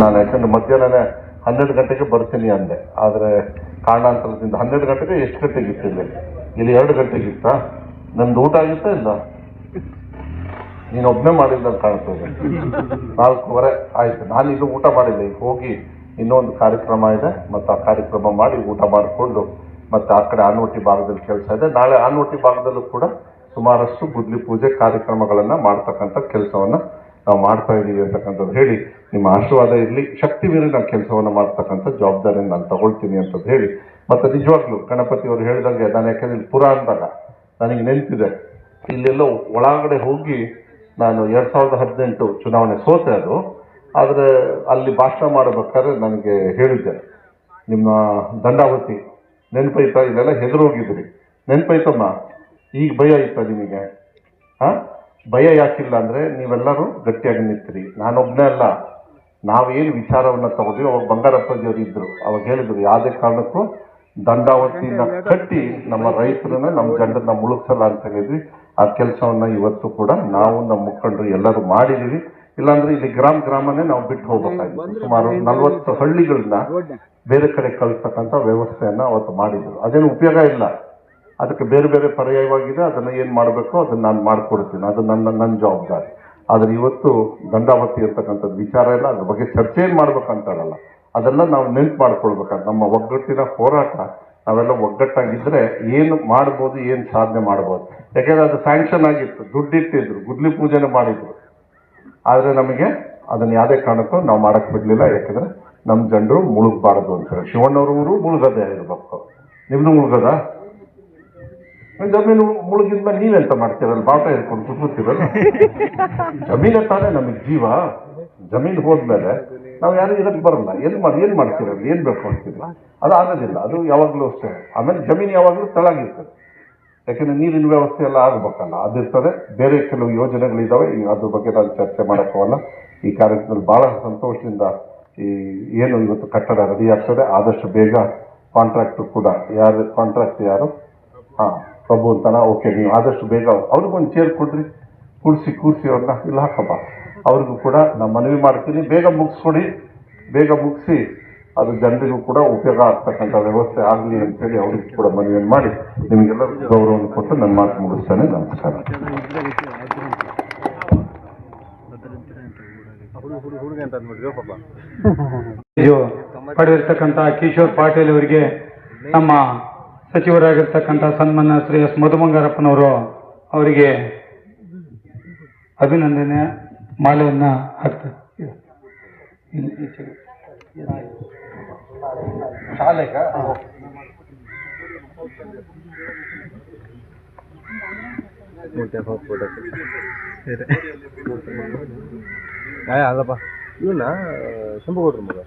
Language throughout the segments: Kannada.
ನಾನು ಯಾಕಂದ್ರೆ ಮಧ್ಯಾಹ್ನನೇ 12 ಗಂಟೆಗೆ ಬರ್ತೀನಿ ಅಂದೆ, ಆದರೆ ಕಾರಣಾಂತರದಿಂದ 12 ಗಂಟೆಗೆ ಎಷ್ಟು ಗಂಟೆಗೆ ಇತ್ತು ಇಲ್ಲಿ 2 ಗಂಟೆಗೆ ಇತ್ತಾ? ನಂದು ಊಟ ಆಗಿತ್ತಾ ಇಲ್ಲ? ನೀನು ಒಬ್ಬನೇ ಮಾಡಿಲ್ಲ ಅಂತ ಕಾಣ್ತದೆ. 4:15 ಆಯ್ತು, ನಾನು ಇದು ಊಟ ಮಾಡಿಲ್ಲ. ಈಗ ಹೋಗಿ ಇನ್ನೊಂದು ಕಾರ್ಯಕ್ರಮ ಇದೆ, ಮತ್ತು ಆ ಕಾರ್ಯಕ್ರಮ ಮಾಡಿ ಊಟ ಮಾಡಿಕೊಂಡು ಮತ್ತು ಆ ಕಡೆ ಆನವಟ್ಟಿ ಭಾಗದಲ್ಲಿ ಕೆಲಸ ಇದೆ. ನಾಳೆ ಆನವಟ್ಟಿ ಭಾಗದಲ್ಲೂ ಕೂಡ ಸುಮಾರಷ್ಟು ಗುದ್ಲಿ ಪೂಜೆ ಕಾರ್ಯಕ್ರಮಗಳನ್ನು ಮಾಡ್ತಕ್ಕಂಥ ಕೆಲಸವನ್ನು ನಾವು ಮಾಡ್ತಾ ಇದ್ದೀವಿ ಅಂತಕ್ಕಂಥದ್ದು ಹೇಳಿ, ನಿಮ್ಮ ಆಶೀರ್ವಾದ ಇರಲಿ, ಶಕ್ತಿ ಮೀರಿ ನಾನು ಕೆಲಸವನ್ನು ಮಾಡ್ತಕ್ಕಂಥ ಜವಾಬ್ದಾರಿಯನ್ನು ನಾನು ತಗೊಳ್ತೀನಿ ಅಂತದ್ದು ಹೇಳಿ, ಮತ್ತು ನಿಜವಾಗ್ಲೂ ಗಣಪತಿ ಅವರು ಹೇಳಿದಂಗೆ ನಾನು ಯಾಕೆಂದ್ರೆ ಇಲ್ಲಿ ಪುರ ಅಂದಾಗ ನನಗೆ ನೆನಪಿದೆ, ಇಲ್ಲೆಲ್ಲೋ ಒಳಗಡೆ ಹೋಗಿ ನಾನು 2018 ಚುನಾವಣೆ ಸೋತೆ ಅದು. ಆದರೆ ಅಲ್ಲಿ ಭಾಷಣ ಮಾಡಬೇಕಾದ್ರೆ ನನಗೆ ಹೇಳಿದ್ದೆ, ನಿಮ್ಮ ದಂಡಾವತಿ ನೆನಪೈತಾ? ಇಲ್ಲೆಲ್ಲ ಹೆದರೋಗಿದ್ರಿ, ನೆನಪೈತಮ್ಮ? ಈಗ ಭಯ ಐತಾ ನಿಮಗೆ? ಹಾಂ, ಭಯ ಯಾಕಿಲ್ಲ ಅಂದರೆ ನೀವೆಲ್ಲರೂ ಗಟ್ಟಿಯಾಗಿ ನಿಂತಿರಿ. ನಾನೊಬ್ಬನೇ ಅಲ್ಲ, ನಾವೇನು ವಿಚಾರವನ್ನು ತಗೊಂಡ್ವಿ, ಅವಾಗ ಬಂಗಾರಪ್ಪಜಿಯವರು ಇದ್ದರು, ಅವಾಗ ಹೇಳಿದ್ರು ಯಾವುದೇ ಕಾರಣಕ್ಕೂ ದಂಡಾವತಿನ ಕಟ್ಟಿ ನಮ್ಮ ರೈತರನ್ನ ನಮ್ಮ ಜನರನ್ನ ಮುಳುಗಿಸಲ್ಲ ಅಂತ ಹೇಳಿದ್ವಿ. ಆ ಕೆಲಸವನ್ನು ಇವತ್ತು ಕೂಡ ನಾವು ನಮ್ಮ ಮುಖಂಡರು ಎಲ್ಲರೂ ಮಾಡಿದ್ದೀವಿ. ಇಲ್ಲಾಂದ್ರೆ ಇಲ್ಲಿ ಗ್ರಾಮನೇ ನಾವು ಬಿಟ್ಟು ಹೋಗ್ಬೇಕಾಗಿತ್ತು. ಸುಮಾರು 40 ಹಳ್ಳಿಗಳನ್ನ ಬೇರೆ ಕಡೆ ಕಳಿಸ್ತಕ್ಕಂಥ ವ್ಯವಸ್ಥೆಯನ್ನು ಅವತ್ತು ಮಾಡಿದ್ರು. ಅದೇನು ಉಪಯೋಗ ಇಲ್ಲ, ಅದಕ್ಕೆ ಬೇರೆ ಬೇರೆ ಪರ್ಯಾಯವಾಗಿದೆ. ಅದನ್ನು ಏನು ಮಾಡಬೇಕು ಅದನ್ನು ನಾನು ಮಾಡಿಕೊಡ್ತೀನಿ, ಅದು ನನ್ನ ಜವಾಬ್ದಾರಿ. ಆದರೆ ಇವತ್ತು ದಂಡಾವತಿ ಅಂತಕ್ಕಂಥದ್ದು ವಿಚಾರ ಇಲ್ಲ, ಅದ್ರ ಬಗ್ಗೆ ಚರ್ಚೆ ಏನು ಮಾಡ್ಬೇಕಂತಾರಲ್ಲ, ಅದೆಲ್ಲ ನಾವು ನೆನ್ಪು ಮಾಡ್ಕೊಳ್ಬೇಕಾದ್ರೆ ನಮ್ಮ ಒಗ್ಗಟ್ಟಿನ ಹೋರಾಟ, ನಾವೆಲ್ಲ ಒಗ್ಗಟ್ಟಾಗಿದ್ದರೆ ಏನು ಮಾಡ್ಬೋದು, ಏನು ಸಾಧನೆ ಮಾಡ್ಬೋದು. ಯಾಕೆಂದರೆ ಅದು ಸ್ಯಾಂಕ್ಷನ್ ಆಗಿತ್ತು, ದುಡ್ಡಿಟ್ಟಿದ್ರು, ಗುದ್ಲಿ ಪೂಜೆನ ಮಾಡಿದ್ರು. ಆದರೆ ನಮಗೆ ಅದನ್ನು ಯಾವುದೇ ಕಾರಣಕ್ಕೂ ನಾವು ಮಾಡಕ್ಕೆ ಬಿಡಲಿಲ್ಲ. ಯಾಕೆಂದರೆ ನಮ್ಮ ಜನರು ಮುಳುಗಬಾರ್ದು ಅಂತಾರೆ. ಶಿವಣ್ಣವ್ರ ಊರು ಮುಳುಗದೆ ಇರಬೇಕು, ನಿಮ್ಮದು ಮುಳುಗದ? ಜಮೀನು ಮುಳುಗಿದ್ಮೇಲೆ ನೀವೆಂತ ಮಾಡ್ತೀರಲ್ಲ, ಬಾಟ ಹಿಡ್ಕೊಂಡು ಕೂತ್ಕೊತೀರಲ್ಲ. ಜಮೀನೇ ತಾನೇ ನಮಗೆ ಜೀವ. ಜಮೀನು ಹೋದ್ಮೇಲೆ ನಾವು ಯಾರು ಇರಕ್ಕೆ ಬರಲ್ಲ. ಏನು ಮಾಡ್ತೀರಲ್ಲ, ಏನು ಬೇಕು ಅಂತೀರಿ, ಅದು ಆಗೋದಿಲ್ಲ. ಅದು ಯಾವಾಗಲೂ ಅಷ್ಟೇ. ಆಮೇಲೆ ಜಮೀನು ಯಾವಾಗಲೂ ತಳಗಿರ್ತದೆ, ಯಾಕೆಂದರೆ ನೀರಿನ ವ್ಯವಸ್ಥೆ ಎಲ್ಲ ಆಗಬೇಕಲ್ಲ, ಅದಿರ್ತದೆ. ಬೇರೆ ಕೆಲವು ಯೋಜನೆಗಳಿದ್ದಾವೆ, ಈಗ ಅದ್ರ ಬಗ್ಗೆ ನಾನು ಚರ್ಚೆ ಮಾಡೋಕ್ಕವಲ್ಲ. ಈ ಕಾರ್ಯಕ್ರಮದಲ್ಲಿ ಭಾಳ ಸಂತೋಷದಿಂದ ಏನು ಇವತ್ತು ಕಟ್ಟಡ ರೆಡಿ ಆಗ್ತದೆ, ಆದಷ್ಟು ಬೇಗ ಕಾಂಟ್ರಾಕ್ಟರ್ ಕೂಡ ಯಾರು ಹಾಂ ಪ್ರಭು ಅಂತಾನ, ಓಕೆ, ನೀವು ಆದಷ್ಟು ಬೇಗ ಅವ್ರಿಗೊಂದು ಚೇರ್ ಕೊಡ್ರಿ, ಕೂರಿಸಿ ಅವ್ರನ್ನ ಇಲ್ಲ ಹಾಕಪ್ಪ, ಅವ್ರಿಗೂ ಕೂಡ ನಾನು ಮನವಿ ಮಾಡ್ತೀನಿ, ಬೇಗ ಮುಗಿಸ್ಕೊಡಿ. ಬೇಗ ಮುಗಿಸಿ ಅದು ಜನರಿಗೂ ಕೂಡ ಉಪಯೋಗ ಆಗ್ತಕ್ಕಂಥ ವ್ಯವಸ್ಥೆ ಆಗಲಿ ಅಂತೇಳಿ ಅವ್ರಿಗೂ ಕೂಡ ಮನವಿಯನ್ನು ಮಾಡಿ ನಿಮಗೆಲ್ಲ ಗೌರವವನ್ನು ಕೊಟ್ಟು ನನ್ನ ಮಾತು ಮುಗಿಸ್ತೇನೆ. ನಮಸ್ಕಾರ. ಪಡೆದಿರ್ತಕ್ಕಂಥ ಕಿಶೋರ್ ಪಾಟೀಲ್ ಅವರಿಗೆ ನಮ್ಮ ಸಚಿವರಾಗಿರ್ತಕ್ಕಂಥ ಸನ್ಮಾನ್ಯ ಶ್ರೀ ಎಸ್ ಮಧುಬಂಗಾರಪ್ಪನವರು ಅವರಿಗೆ ಅಭಿನಂದನೆ ಮಾಲೆಯನ್ನು ಹಾಕ್ತಾರೆ. ಅಲ್ಲಪ್ಪ ಇವನ್ನ ಶಂಭುಗೌಡ್ರ ಮಗ.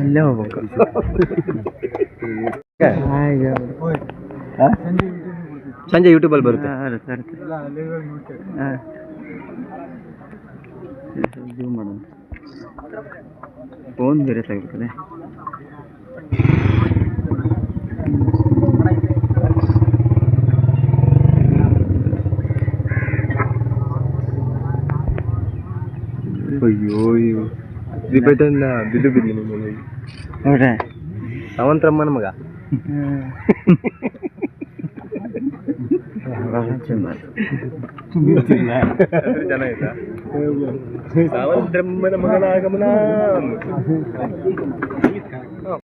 ಅಲ್ಲೇ ಹೋಗ್ಬೇಕು. ಸಂಜೆ ಯೂಟ್ಯೂಬಲ್ಲಿ ಬರುತ್ತೆ. ಜೂಮ್ ಮಾಡೋಣ, ಫೋನ್ ಬೇರೆ ತೆಗಿರ್ತದೆ. ಅಯ್ಯೋ ರಿಪೇಟನ್ನ ಬಿದ್ದು ನಿಮಗೆ ನೋಡ್ರೆ ಸಾವಂತ್ರಮ್ಮನ ಮಗ. ಚೆನ್ನಾಗಿತ್ತ ಸಾವಂತ್ರಮ್ಮನ ಮಗನ ಆಗಮನ.